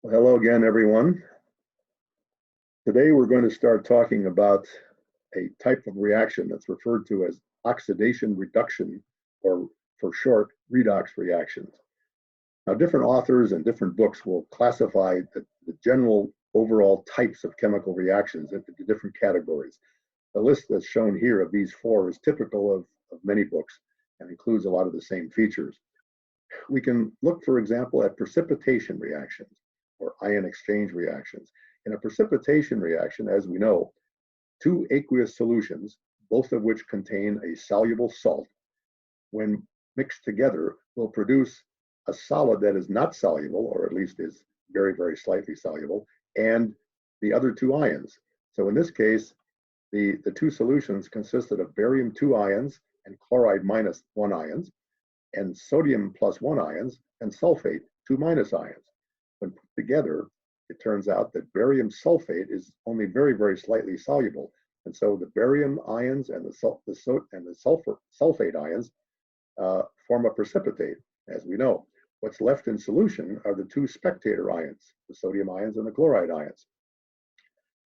Well, hello again, everyone. Today we're going to start talking about a type of reaction that's referred to as oxidation reduction, or for short, redox reactions. Now, different authors and different books will classify the general overall types of chemical reactions into different categories. The list that's shown here of these four is typical of many books and includes a lot of the same features. We can look, for example, at precipitation reactions or ion exchange reactions. In a precipitation reaction, as we know, two aqueous solutions, both of which contain a soluble salt, when mixed together, will produce a solid that is not soluble, or at least is very, very slightly soluble, and the other two ions. So in this case, the two solutions consisted of barium 2 ions and chloride minus 1 ions, and sodium plus 1 ions, and sulfate 2 minus ions. When put together, it turns out that barium sulfate is only very, very slightly soluble. And so the barium ions and the sulfate ions form a precipitate, as we know. What's left in solution are the two spectator ions, the sodium ions and the chloride ions.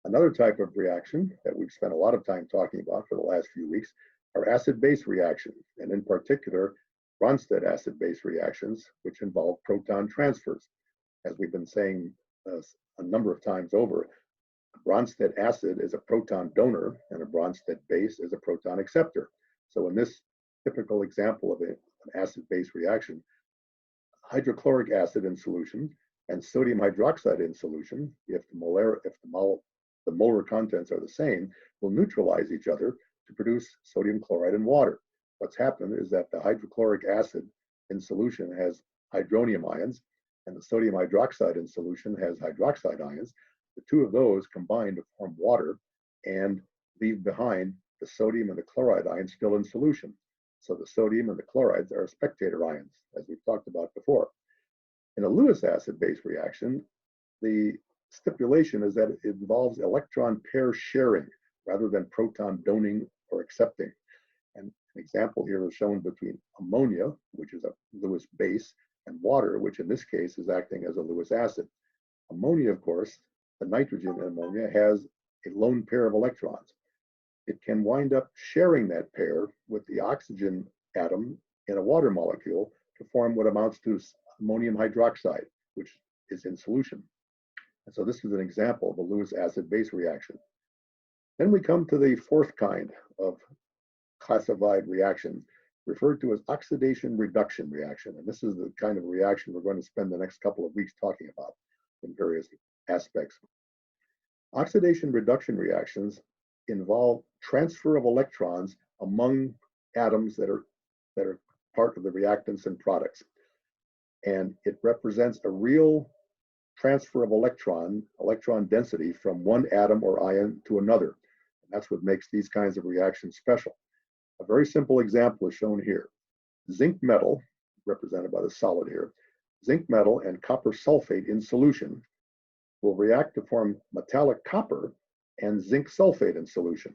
Another type of reaction that we've spent a lot of time talking about for the last few weeks are acid-base reactions, and in particular, Bronsted acid-base reactions, which involve proton transfers. As we've been saying a number of times over, a Bronsted acid is a proton donor and a Bronsted base is a proton acceptor. So in this typical example of an acid-base reaction, hydrochloric acid in solution and sodium hydroxide in solution, if the molar contents are the same, will neutralize each other to produce sodium chloride and water. What's happened is that the hydrochloric acid in solution has hydronium ions, and the sodium hydroxide in solution has hydroxide ions. The two of those combine to form water and leave behind the sodium and the chloride ions still in solution. So the sodium and the chlorides are spectator ions, as we've talked about before. In a Lewis acid-base reaction, the stipulation is that it involves electron pair sharing rather than proton doning or accepting. And an example here is shown between ammonia, which is a Lewis base, and water, which in this case is acting as a Lewis acid. Ammonia, of course, the nitrogen in ammonia has a lone pair of electrons. It can wind up sharing that pair with the oxygen atom in a water molecule to form what amounts to ammonium hydroxide, which is in solution. And so this is an example of a Lewis acid-base reaction. Then we come to the fourth kind of classified reaction, referred to as oxidation reduction reaction. And this is the kind of reaction we're going to spend the next couple of weeks talking about in various aspects. Oxidation reduction reactions involve transfer of electrons among atoms that are part of the reactants and products. And it represents a real transfer of electron density from one atom or ion to another. And that's what makes these kinds of reactions special. A very simple example is shown here. Zinc metal, represented by the solid here, zinc metal and copper sulfate in solution will react to form metallic copper and zinc sulfate in solution.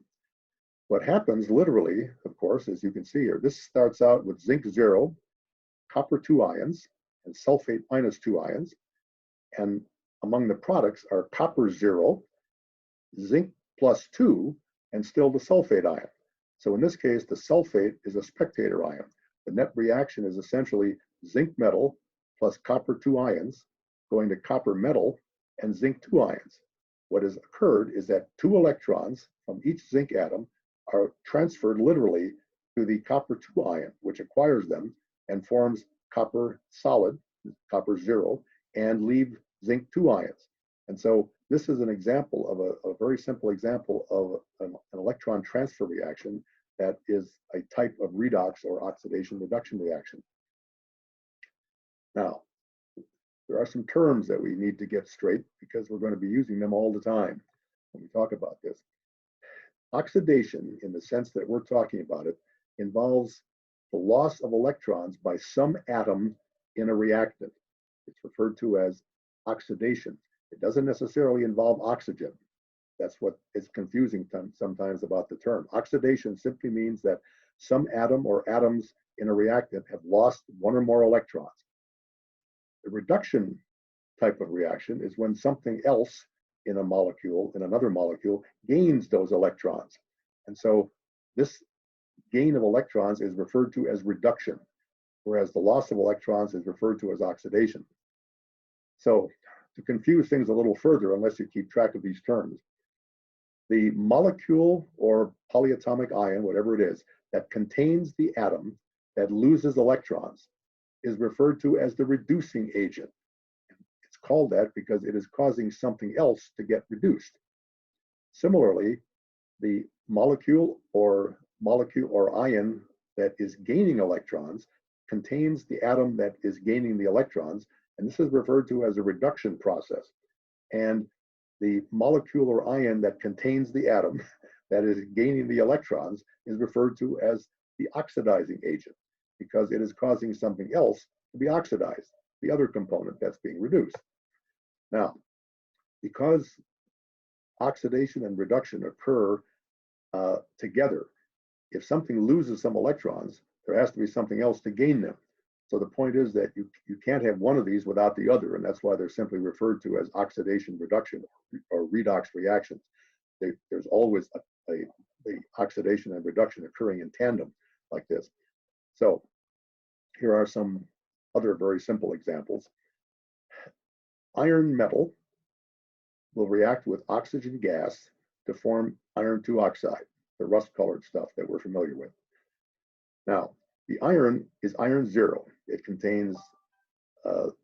What happens literally, of course, as you can see here, this starts out with zinc 0, copper 2 ions, and sulfate minus 2 ions. And among the products are copper 0, zinc plus 2, and still the sulfate ion. So in this case, the sulfate is a spectator ion. The net reaction is essentially zinc metal plus copper 2 ions going to copper metal and zinc 2 ions. What has occurred is that 2 electrons from each zinc atom are transferred literally to the copper 2 ion, which acquires them and forms copper solid, copper 0, and leave zinc 2 ions. And so this is an example of a very simple example of an electron transfer reaction that is a type of redox or oxidation reduction reaction. Now, there are some terms that we need to get straight because we're going to be using them all the time when we talk about this. Oxidation, in the sense that we're talking about it, involves the loss of electrons by some atom in a reactant. It's referred to as oxidation. It doesn't necessarily involve oxygen. That's what is confusing sometimes about the term. Oxidation simply means that some atom or atoms in a reactant have lost one or more electrons. The reduction type of reaction is when something else in a molecule, in another molecule, gains those electrons. And so this gain of electrons is referred to as reduction, whereas the loss of electrons is referred to as oxidation. So to confuse things a little further, unless you keep track of these terms, the molecule or polyatomic ion, whatever it is, that contains the atom that loses electrons is referred to as the reducing agent. It's called that because it is causing something else to get reduced. Similarly, the molecule or ion that is gaining electrons contains the atom that is gaining the electrons, and this is referred to as a reduction process. And the molecule or ion that contains the atom that is gaining the electrons is referred to as the oxidizing agent because it is causing something else to be oxidized, the other component that's being reduced. Now, because oxidation and reduction occur together, if something loses some electrons, there has to be something else to gain them. So the point is that you can't have one of these without the other, and that's why they're simply referred to as oxidation reduction or redox reactions. There's always the oxidation and reduction occurring in tandem like this. So here are some other very simple examples. Iron metal will react with oxygen gas to form iron 2 oxide, the rust-colored stuff that we're familiar with. Now, the iron is iron 0. It contains the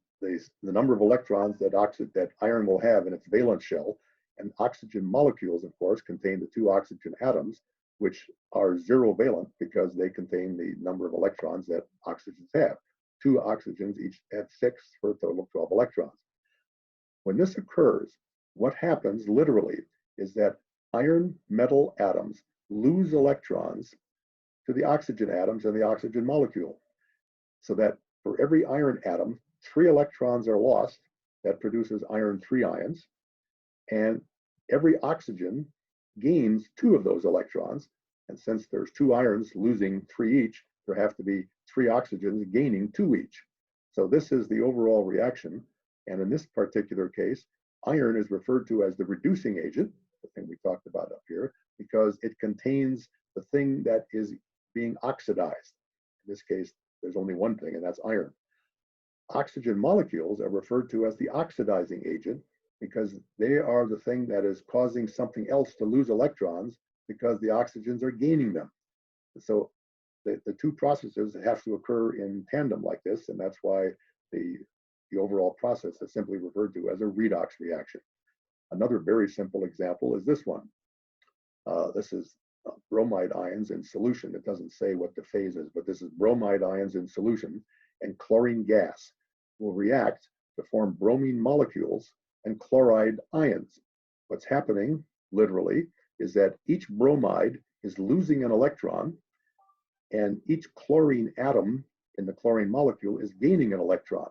number of electrons that iron will have in its valence shell, and oxygen molecules, of course, contain the 2 oxygen atoms, which are 0 valent because they contain the number of electrons that oxygens have. 2 oxygens each have 6 for a total of 12 electrons. When this occurs, what happens literally is that iron metal atoms lose electrons to the oxygen atoms and the oxygen molecule, so that for every iron atom, 3 electrons are lost. That produces iron 3 ions, and every oxygen gains 2 of those electrons, and since there's 2 irons losing 3 each, there have to be 3 oxygens gaining 2 each. So this is the overall reaction, and in this particular case, iron is referred to as the reducing agent, the thing we talked about up here, because it contains the thing that is being oxidized. In this case, there's only one thing, and that's iron. Oxygen molecules are referred to as the oxidizing agent because they are the thing that is causing something else to lose electrons because the oxygens are gaining them. So the 2 processes have to occur in tandem like this, and that's why the overall process is simply referred to as a redox reaction. Another very simple example is this one. This is bromide ions in solution. It doesn't say what the phase is, but this is bromide ions in solution, and chlorine gas will react to form bromine molecules and chloride ions. What's happening, literally, is that each bromide is losing an electron, and each chlorine atom in the chlorine molecule is gaining an electron.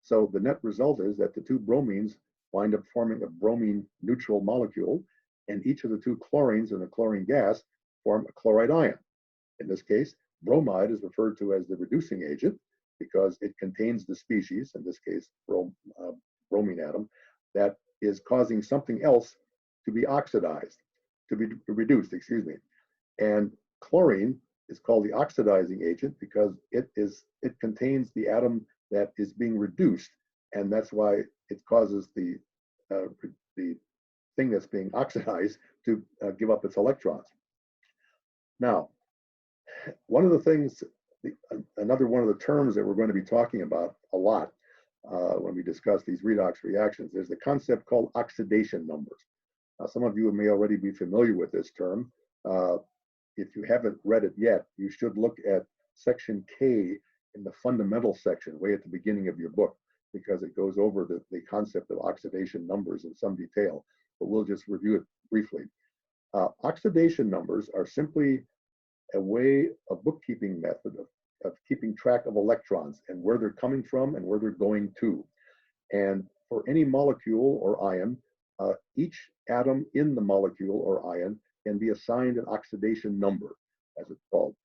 So the net result is that the 2 bromines wind up forming a bromine neutral molecule, and each of the 2 chlorines in the chlorine gas form a chloride ion. In this case, bromide is referred to as the reducing agent because it contains the species, in this case, bromine atom, that is causing something else to be oxidized, to be reduced, excuse me. And chlorine is called the oxidizing agent because it contains the atom that is being reduced, and that's why it causes the thing that's being oxidized to give up its electrons. Now, one of the things, another one of the terms that we're going to be talking about a lot when we discuss these redox reactions is the concept called oxidation numbers. Now, some of you may already be familiar with this term. If you haven't read it yet, you should look at section K in the fundamental section, way at the beginning of your book, because it goes over the concept of oxidation numbers in some detail, but we'll just review it briefly. Oxidation numbers are simply a bookkeeping method of keeping track of electrons and where they're coming from and where they're going to. And for any molecule or ion, each atom in the molecule or ion can be assigned an oxidation number, as it's called.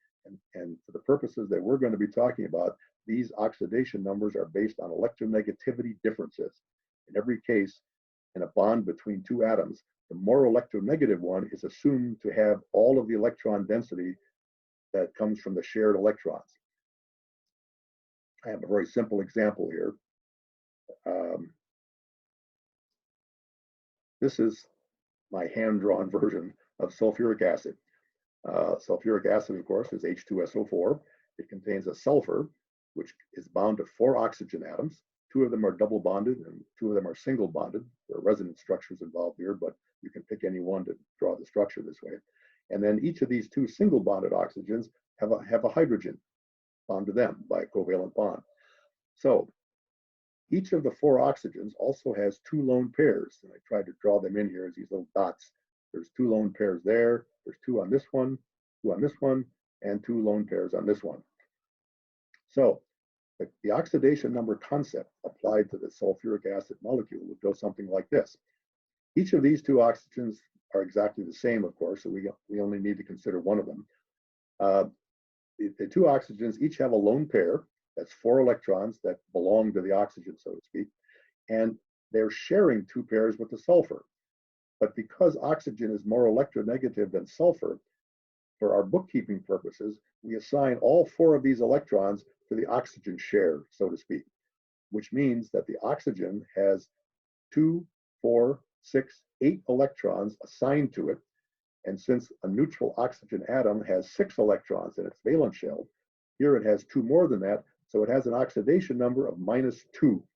And for the purposes that we're going to be talking about, these oxidation numbers are based on electronegativity differences. In every case, in a bond between two atoms, the more electronegative one is assumed to have all of the electron density that comes from the shared electrons. I have a very simple example here. This is my hand-drawn version of sulfuric acid. Sulfuric acid, of course, is H2SO4. It contains a sulfur, which is bound to 4 oxygen atoms. 2 of them are double bonded and 2 of them are single bonded. There are resonance structures involved here, but you can pick any one to draw the structure this way. And then each of these 2 single bonded oxygens have a hydrogen bound to them by a covalent bond. So each of the 4 oxygens also has 2 lone pairs, and I tried to draw them in here as these little dots. There's 2 lone pairs there, there's 2 on this one, 2 on this one, and 2 lone pairs on this one. So the oxidation number concept applied to the sulfuric acid molecule would go something like this. Each of these 2 oxygens are exactly the same, of course, so we only need to consider one of them. The 2 oxygens each have a lone pair. That's 4 electrons that belong to the oxygen, so to speak, and they're sharing 2 pairs with the sulfur. But because oxygen is more electronegative than sulfur, for our bookkeeping purposes, we assign all 4 of these electrons to the oxygen share, so to speak, which means that the oxygen has 2, 4, 6, 8 electrons assigned to it. And since a neutral oxygen atom has 6 electrons in its valence shell, here it has 2 more than that, so it has an oxidation number of -2.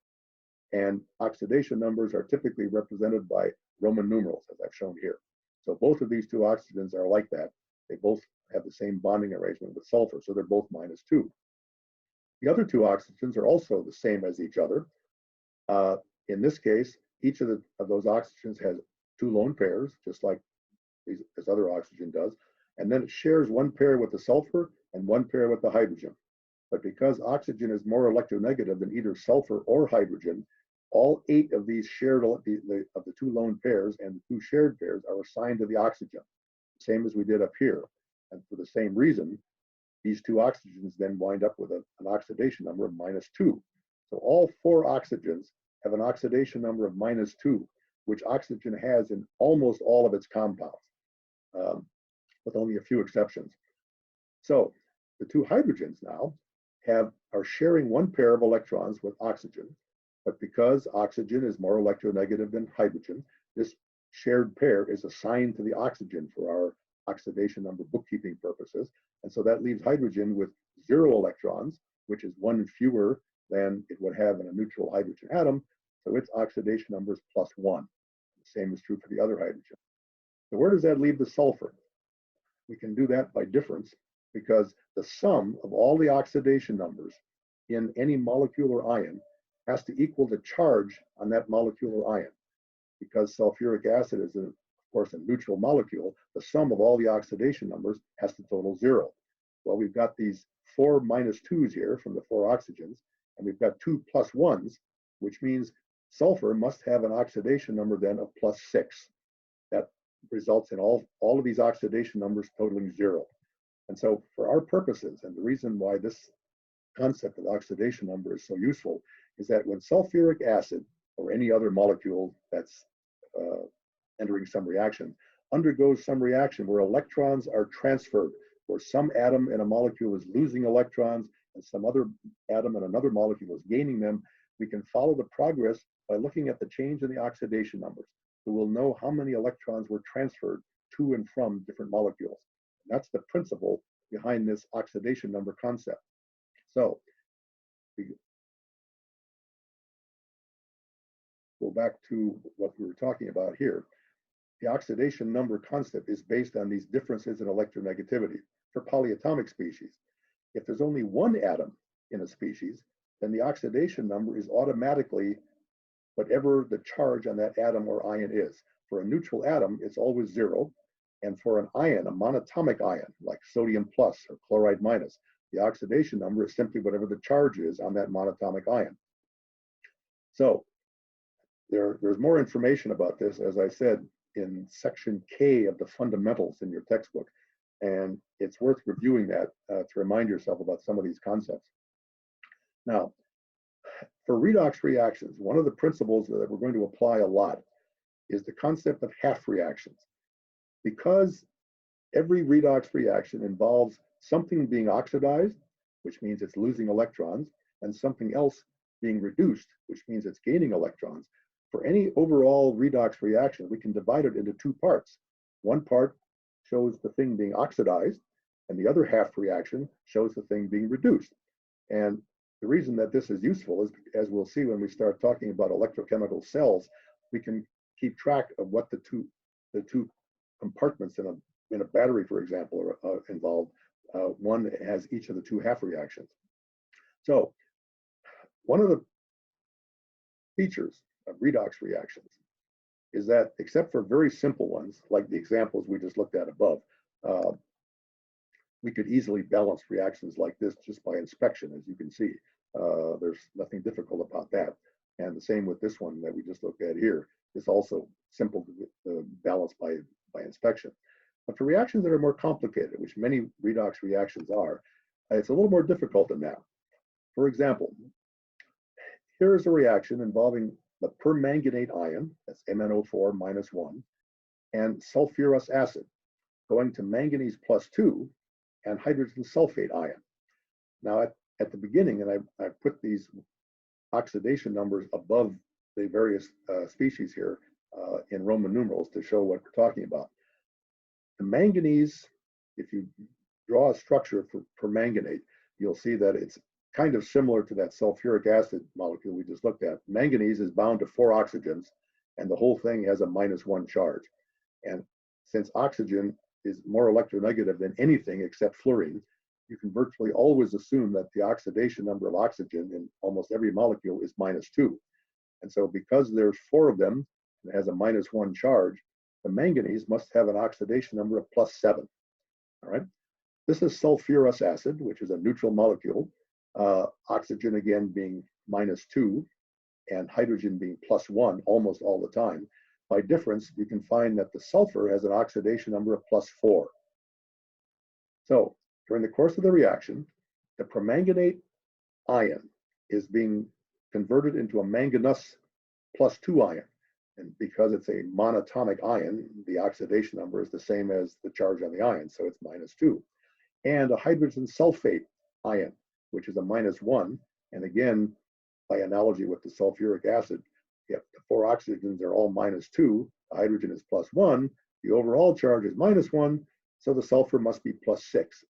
And oxidation numbers are typically represented by Roman numerals, as I've shown here. So both of these 2 oxygens are like that. They both have the same bonding arrangement with sulfur, so they're both -2. The other 2 oxygens are also the same as each other. In this case, each of those oxygens has 2 lone pairs, just like this other oxygen does, and then it shares 1 pair with the sulfur and 1 pair with the hydrogen. But because oxygen is more electronegative than either sulfur or hydrogen, all 8 of these shared of the 2 lone pairs and the 2 shared pairs are assigned to the oxygen, same as we did up here. And for the same reason, these 2 oxygens then wind up with an oxidation number of -2. So all 4 oxygens have an oxidation number of -2, which oxygen has in almost all of its compounds, with only a few exceptions. So the 2 hydrogens now are sharing 1 pair of electrons with oxygen, but because oxygen is more electronegative than hydrogen, this shared pair is assigned to the oxygen for our oxidation number bookkeeping purposes. And so that leaves hydrogen with 0 electrons, which is 1 fewer than it would have in a neutral hydrogen atom. So its oxidation number is +1. The same is true for the other hydrogen. So where does that leave the sulfur? We can do that by difference, because the sum of all the oxidation numbers in any molecular ion has to equal the charge on that molecular ion. Because sulfuric acid is, of course, a neutral molecule, the sum of all the oxidation numbers has to total 0. Well, we've got these 4 -2s here from the 4 oxygens, and we've got 2 +1s, which means sulfur must have an oxidation number then of +6. That results in all of these oxidation numbers totaling 0. And so for our purposes, and the reason why this concept of oxidation number is so useful, is that when sulfuric acid or any other molecule that's entering some reaction undergoes some reaction where electrons are transferred, where some atom in a molecule is losing electrons and some other atom in another molecule is gaining them, we can follow the progress by looking at the change in the oxidation numbers. So we'll know how many electrons were transferred to and from different molecules. And that's the principle behind this oxidation number concept. So we go back to what we were talking about here. The oxidation number concept is based on these differences in electronegativity for polyatomic species. If there's only 1 atom in a species, then the oxidation number is automatically whatever the charge on that atom or ion is. For a neutral atom, it's always 0. And for an ion, a monatomic ion, like sodium plus or chloride minus, the oxidation number is simply whatever the charge is on that monatomic ion. So there's more information about this, as I said, in section K of the fundamentals in your textbook. And it's worth reviewing that to remind yourself about some of these concepts. Now, For redox reactions, one of the principles that we're going to apply a lot is the concept of half reactions. Because every redox reaction involves something being oxidized, which means it's losing electrons, and something else being reduced, which means it's gaining electrons. For any overall redox reaction, we can divide it into two parts. One part shows the thing being oxidized, and the other half reaction shows the thing being reduced. And the reason that this is useful is, as we'll see when we start talking about electrochemical cells, we can keep track of what the two compartments in a battery, for example, are involved. One has each of the two half reactions. So one of the features of redox reactions is that, except for very simple ones, like the examples we just looked at above, we could easily balance reactions like this just by inspection, as you can see. There's nothing difficult about that. And the same with this one that we just looked at here. It's also simple to balance by inspection. But for reactions that are more complicated, which many redox reactions are, it's a little more difficult than that. For example, here is a reaction involving the permanganate ion, that's MnO4 - 1, and sulfurous acid, going to manganese +2 and hydrogen sulfate ion. Now, at the beginning, and I put these oxidation numbers above the various species here in Roman numerals to show what we're talking about. The manganese, if you draw a structure for permanganate, you'll see that it's kind of similar to that sulfuric acid molecule we just looked at. Manganese is bound to 4 oxygens, and the whole thing has a -1 charge. And since oxygen is more electronegative than anything except fluorine, you can virtually always assume that the oxidation number of oxygen in almost every molecule is -2. And so because there's 4 of them, and it has a -1 charge, the manganese must have an oxidation number of +7. All right. This is sulfurous acid, which is a neutral molecule. Oxygen again being -2 and hydrogen being +1 almost all the time. By difference, you can find that the sulfur has an oxidation number of +4. So during the course of the reaction, the permanganate ion is being converted into a manganous +2 ion. And because it's a monatomic ion, the oxidation number is the same as the charge on the ion, so it's -2. And a hydrogen sulfate ion, which is a -1. And again, by analogy with the sulfuric acid, if the 4 oxygens are all -2, the hydrogen is +1, the overall charge is -1, so the sulfur must be +6.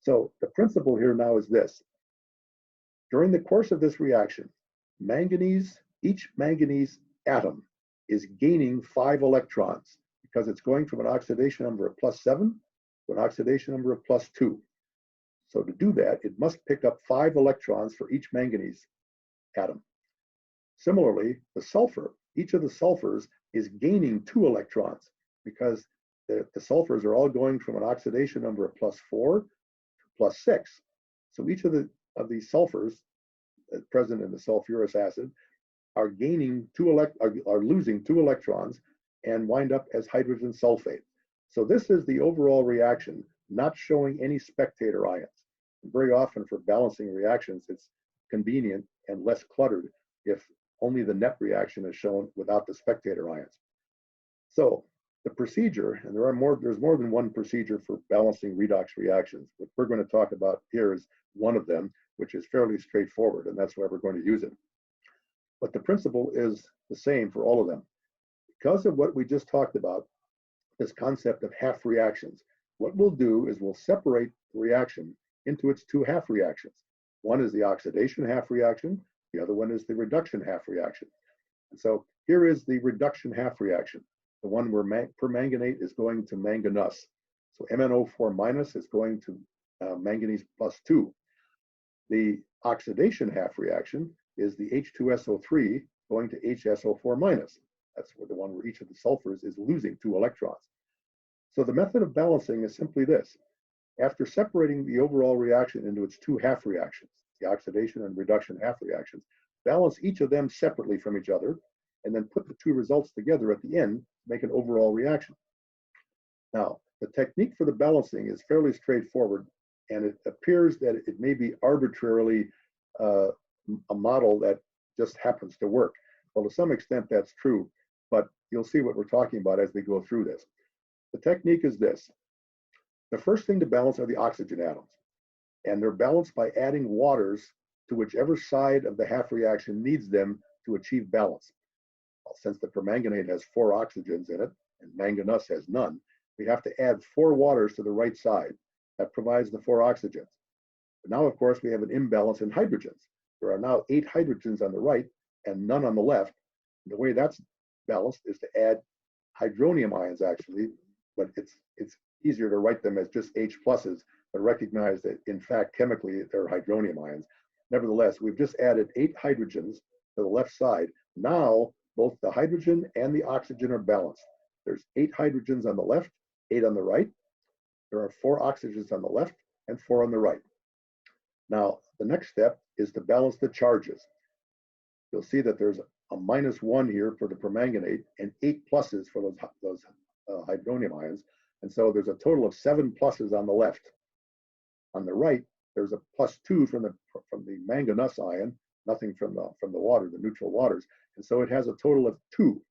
So the principle here now is this. During the course of this reaction, each manganese atom is gaining 5 electrons because it's going from an oxidation number of +7 to an oxidation number of +2. So to do that, it must pick up 5 electrons for each manganese atom. Similarly, the sulfur, each of the sulfurs is gaining 2 electrons because the sulfurs are all going from an oxidation number of +4 to +6. So each of these sulfurs present in the sulfurous acid are losing 2 electrons and wind up as hydrogen sulfate. So this is the overall reaction, not showing any spectator ions. And very often for balancing reactions, it's convenient and less cluttered if only the net reaction is shown without the spectator ions. So the procedure, and there's more than one procedure for balancing redox reactions. What we're going to talk about here is one of them, which is fairly straightforward, and that's why we're going to use it. But the principle is the same for all of them. Because of what we just talked about, this concept of half reactions, what we'll do is we'll separate the reaction into its 2 half reactions. One is the oxidation half reaction, the other one is the reduction half reaction. And so here is the reduction half reaction, the one where permanganate is going to manganese. So MnO4- is going to manganese +2. The oxidation half reaction is the H2SO3 going to HSO4-. That's the one where each of the sulfurs is losing 2 electrons. So the method of balancing is simply this. After separating the overall reaction into its 2 half reactions, the oxidation and reduction half reactions, balance each of them separately from each other, and then put the 2 results together at the end to make an overall reaction. Now, the technique for the balancing is fairly straightforward, and it appears that it may be arbitrarily a model that just happens to work. Well, to some extent that's true, but you'll see what we're talking about as we go through this. The technique is this. The first thing to balance are the oxygen atoms, and they're balanced by adding waters to whichever side of the half reaction needs them to achieve balance. Well, since the permanganate has 4 oxygens in it and manganese has none, we have to add 4 waters to the right side. That provides the 4 oxygens. But now, of course, we have an imbalance in hydrogens. There are now 8 hydrogens on the right and none on the left. The way that's balanced is to add hydronium ions, actually, but it's easier to write them as just H pluses, but recognize that, in fact, chemically, they're hydronium ions. Nevertheless, we've just added 8 hydrogens to the left side. Now, both the hydrogen and the oxygen are balanced. There's 8 hydrogens on the left, 8 on the right. There are 4 oxygens on the left and 4 on the right. Now, the next step is to balance the charges. You'll see that there's a -1 here for the permanganate and 8 pluses for those hydronium ions. And so there's a total of 7 pluses on the left. On the right, there's a +2 from the manganese ion, nothing from the water, the neutral waters. And so it has a total of 2.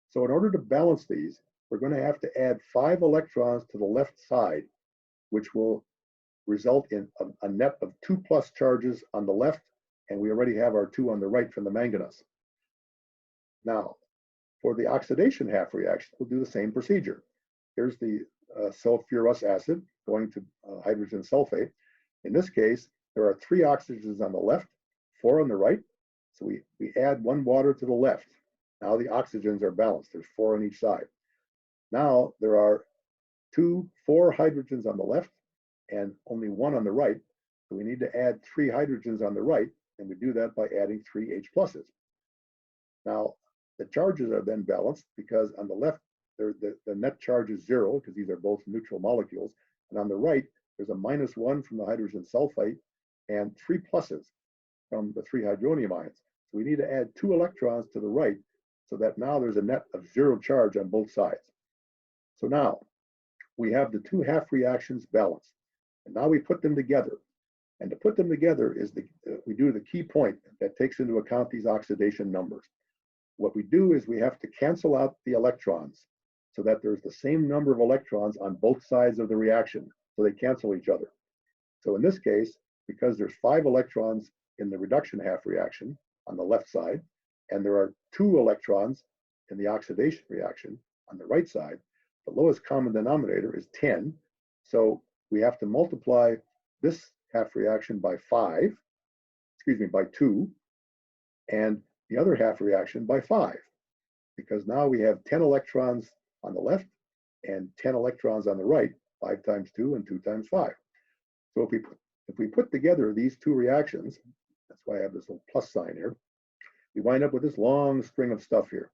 So in order to balance these, we're going to have to add 5 electrons to the left side, which will result in a net of 2 plus charges on the left, and we already have our 2 on the right from the manganese. Now, for the oxidation half reaction, we'll do the same procedure. Here's the sulfurous acid going to hydrogen sulfate. In this case, there are 3 oxygens on the left, 4 on the right. So we add 1 water to the left. Now the oxygens are balanced. There's 4 on each side. Now there are 4 hydrogens on the left and only 1 on the right. So we need to add 3 hydrogens on the right, and we do that by adding 3 H pluses. Now the charges are then balanced because on the left, the net charge is 0 because these are both neutral molecules. And on the right, there's a -1 from the hydrogen sulfate and 3 pluses from the 3 hydronium ions. So we need to add 2 electrons to the right so that now there's a net of 0 charge on both sides. So now we have the 2 half reactions balanced. And now we put them together. And to put them together is we do the key point that takes into account these oxidation numbers. What we do is we have to cancel out the electrons so that there's the same number of electrons on both sides of the reaction, so they cancel each other. So in this case, because there's 5 electrons in the reduction half reaction on the left side, and there are 2 electrons in the oxidation reaction on the right side, the lowest common denominator is 10. So we have to multiply this half reaction by 2, and the other half reaction by 5, because now we have 10 electrons on the left and 10 electrons on the right, 5 times 2 and 2 times 5. So if we put together these 2 reactions, that's why I have this little plus sign here, we wind up with this long string of stuff here.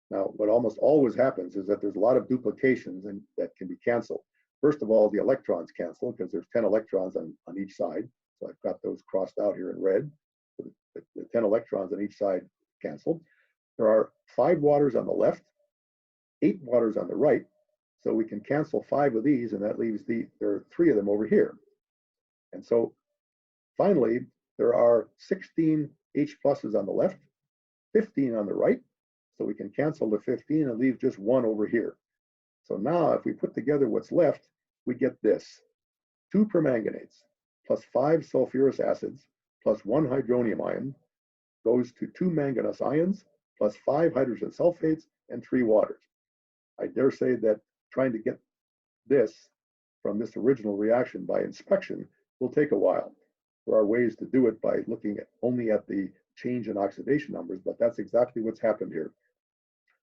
Now, what almost always happens is that there's a lot of duplications and that can be canceled. First of all, the electrons cancel because there's 10 electrons on each side. So I've got those crossed out here in red. So the 10 electrons on each side canceled. There are 5 waters on the left, 8 waters on the right. So we can cancel 5 of these, and that leaves there are 3 of them over here. And so finally, there are 16 H pluses on the left, 15 on the right. So we can cancel the 15 and leave just 1 over here. So now if we put together what's left, we get this: 2 permanganates plus 5 sulfurous acids plus 1 hydronium ion goes to 2 manganese ions plus 5 hydrogen sulfates and 3 waters. I dare say that trying to get this from this original reaction by inspection will take a while. There are ways to do it by looking only at the change in oxidation numbers, but that's exactly what's happened here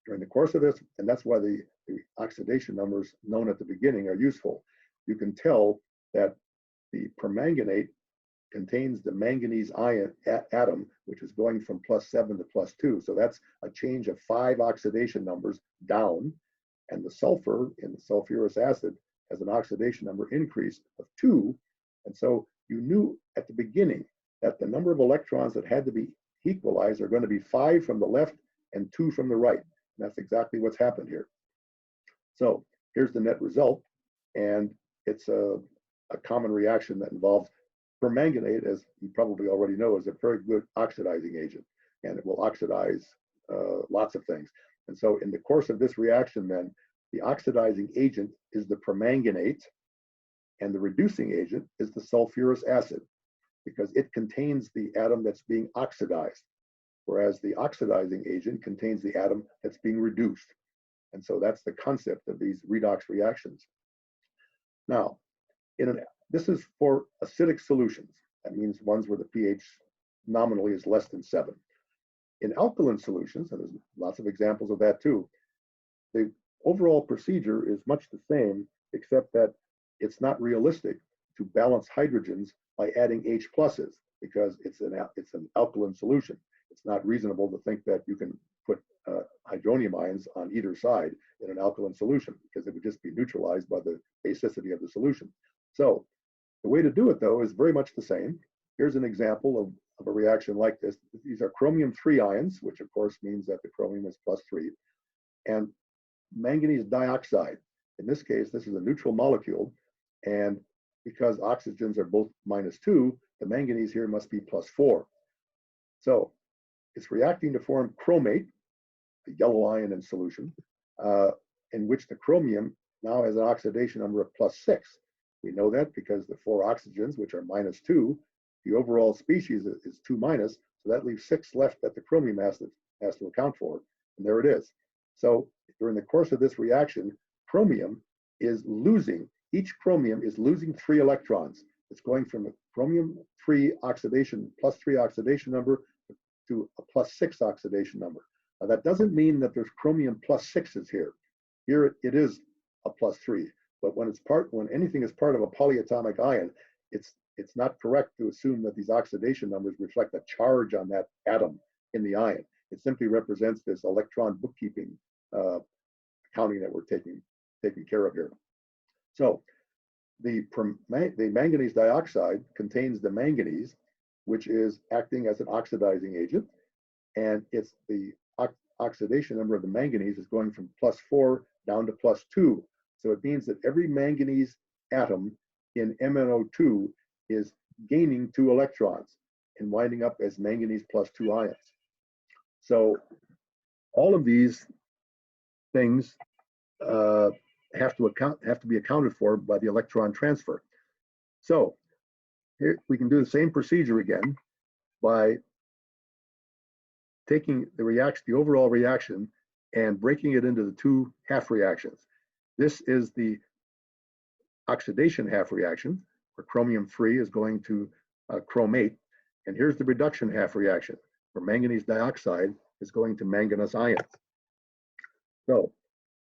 during the course of this, and that's why the oxidation numbers known at the beginning are useful. You can tell that the permanganate contains the manganese ion atom, which is going from +7 to +2. So that's a change of 5 oxidation numbers down, and the sulfur in the sulfurous acid has an oxidation number increase of 2. And so you knew at the beginning that the number of electrons that had to be equalized are going to be 5 from the left and 2 from the right. And that's exactly what's happened here. So here's the net result, and it's a common reaction that involves permanganate, as you probably already know, is a very good oxidizing agent. and it will oxidize lots of things. And so in the course of this reaction, then, the oxidizing agent is the permanganate, and the reducing agent is the sulfurous acid, because it contains the atom that's being oxidized, whereas the oxidizing agent contains the atom that's being reduced. And so that's the concept of these redox reactions. Now, this is for acidic solutions. That means ones where the pH nominally is less than 7. In alkaline solutions, and there's lots of examples of that too, the overall procedure is much the same, except that it's not realistic to balance hydrogens by adding H pluses, because it's an alkaline solution. It's not reasonable to think that you can put hydronium ions on either side in an alkaline solution, because it would just be neutralized by the basicity of the solution. So the way to do it, though, is very much the same. Here's an example of a reaction like this. These are chromium-3 ions, which of course means that the chromium is +3, and manganese dioxide. In this case, this is a neutral molecule, and because oxygens are both -2, the manganese here must be +4. So it's reacting to form chromate, a yellow ion in solution, in which the chromium now has an oxidation number of +6. We know that because the 4 oxygens, which are -2, the overall species is 2-, so that leaves 6 left that the chromium has to account for, and there it is. So during the course of this reaction, each chromium is losing 3 electrons. It's going from a chromium-3 oxidation, +3 oxidation number, to a +6 oxidation number. Now that doesn't mean that there's chromium +6s here. Here it is a +3, but when anything is part of a polyatomic ion, it's not correct to assume that these oxidation numbers reflect a charge on that atom in the ion. It simply represents this electron bookkeeping accounting that we're taking care of here. So the manganese dioxide contains the manganese, which is acting as an oxidizing agent, and it's the oxidation number of the manganese is going from +4 down to +2. So it means that every manganese atom in MnO2 is gaining 2 electrons and winding up as manganese +2 ions. So all of these things have to be accounted for by the electron transfer. So here we can do the same procedure again by taking the overall reaction and breaking it into the 2 half reactions. This is the oxidation half reaction, where chromium-3 is going to chromate, and here's the reduction half reaction, where manganese dioxide is going to manganese ions. So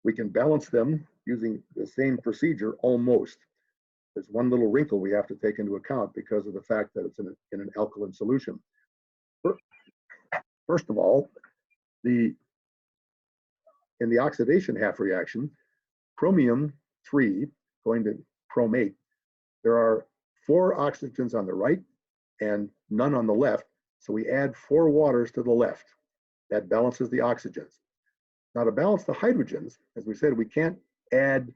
we can balance them using the same procedure almost. There's one little wrinkle we have to take into account because of the fact that it's in an alkaline solution. First of all, in the oxidation half reaction, chromium-3 going to chromate, there are 4 oxygens on the right and none on the left, so we add 4 waters to the left. That balances the oxygens. Now to balance the hydrogens, as we said, we can't add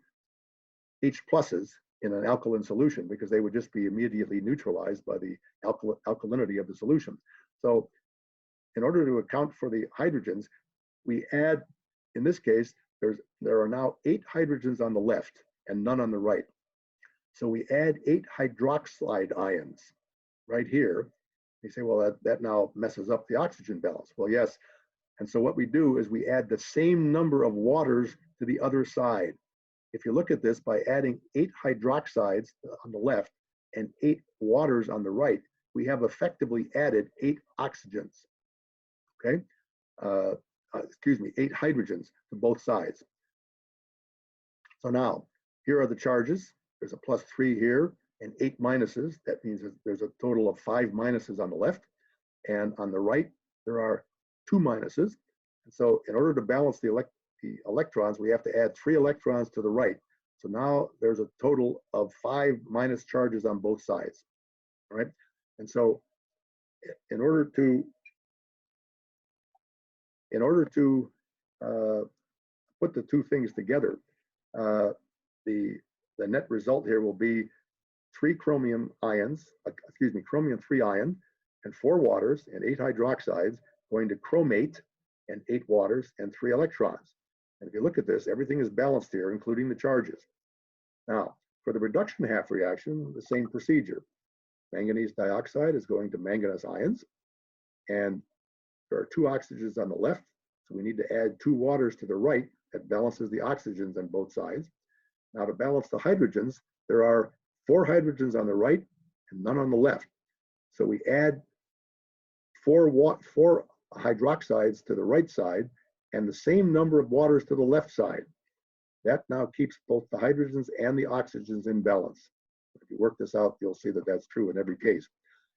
H pluses in an alkaline solution because they would just be immediately neutralized by the alkalinity of the solution. So in order to account for the hydrogens, we add, in this case, there are now 8 hydrogens on the left and none on the right. So we add 8 hydroxide ions right here. You say, well, that now messes up the oxygen balance. Well, yes. And so what we do is we add the same number of waters to the other side. If you look at this, by adding 8 hydroxides on the left and 8 waters on the right, we have effectively added 8 oxygens. Okay, 8 hydrogens to both sides. So now, here are the charges. There's a +3 here and 8 minuses. That means there's a total of 5 minuses on the left. And on the right, there are 2 minuses. And so in order to balance the electrons, we have to add 3 electrons to the right. So now there's a total of 5 minus charges on both sides. All right. And so in order to put the 2 things together, the net result here will be 3 chromium ions, chromium-3 ion, and 4 waters and 8 hydroxides, going to chromate and 8 waters and 3 electrons. And if you look at this, everything is balanced here, including the charges. Now, for the reduction half reaction, the same procedure. Manganese dioxide is going to manganese ions, and there are 2 oxygens on the left, so we need to add 2 waters to the right that balances the oxygens on both sides. Now, to balance the hydrogens, there are 4 hydrogens on the right and none on the left. So we add 4 hydroxides to the right side and the same number of waters to the left side. That now keeps both the hydrogens and the oxygens in balance. If you work this out, you'll see that that's true in every case.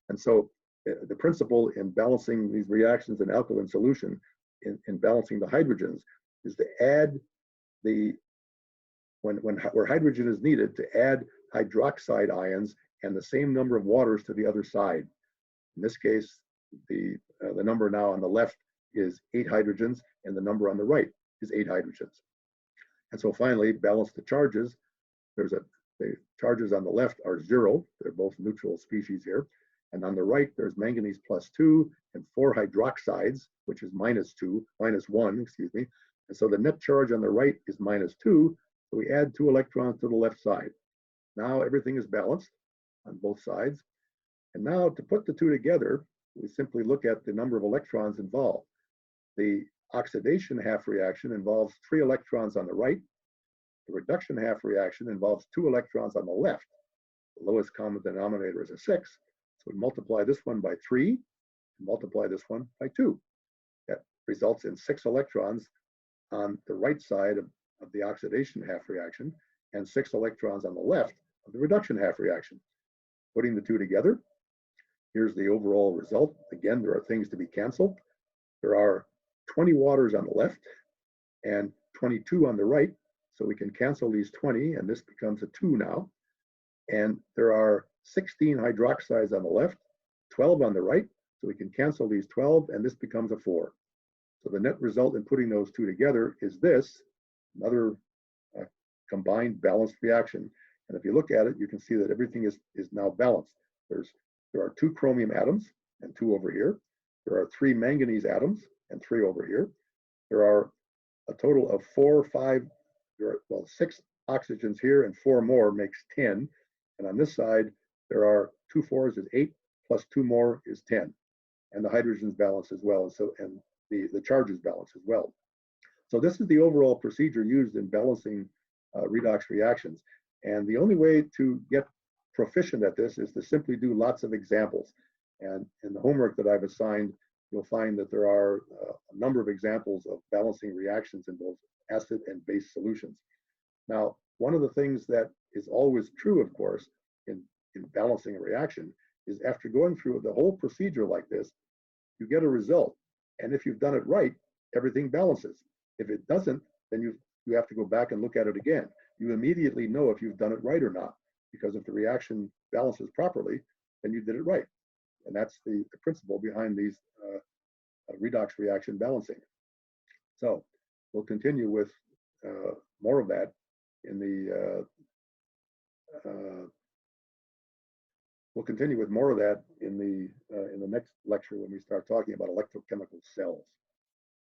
And so the principle in balancing these reactions in alkaline solution, in balancing the hydrogens, is to add where hydrogen is needed, to add hydroxide ions and the same number of waters to the other side. In this case, the number now on the left is 8 hydrogens, and the number on the right is 8 hydrogens. And so finally, balance the charges. The charges on the left are 0. They're both neutral species here. And on the right, there's manganese +2 and 4 hydroxides, which is -1, excuse me. And so the net charge on the right is -2. So we add 2 electrons to the left side. Now everything is balanced on both sides. And now to put the 2 together, we simply look at the number of electrons involved. The oxidation half reaction involves 3 electrons on the right. The reduction half reaction involves 2 electrons on the left. The lowest common denominator is a 6. So we multiply this one by 3 and multiply this one by 2. That results in 6 electrons on the right side of the oxidation half reaction and 6 electrons on the left of the reduction half reaction. Putting the 2 together, here's the overall result. Again, there are things to be canceled. There are 20 waters on the left and 22 on the right. So we can cancel these 20, and this becomes a 2 now. And there are 16 hydroxides on the left, 12 on the right. So we can cancel these 12, and this becomes a 4. So the net result in putting those 2 together is this, another combined balanced reaction. And if you look at it, you can see that everything is now balanced. There are 2 chromium atoms and 2 over here. There are 3 manganese atoms and 3 over here. There are a total of 6 oxygens here, and 4 more makes 10. And on this side, there are 2 4s is 8, plus 2 more is 10. And the hydrogens balance as well, and the charges balance as well. So this is the overall procedure used in balancing redox reactions. And the only way to get proficient at this is to simply do lots of examples. And in the homework that I've assigned, you'll find that there are a number of examples of balancing reactions in both acid and base solutions. Now, one of the things that is always true, of course, in balancing a reaction is after going through the whole procedure like this, you get a result. And if you've done it right, everything balances. If it doesn't, then you have to go back and look at it again. You immediately know if you've done it right or not, because if the reaction balances properly, then you did it right. And that's the principle behind these redox reaction balancing. So we'll continue with more of that in the next lecture when we start talking about electrochemical cells.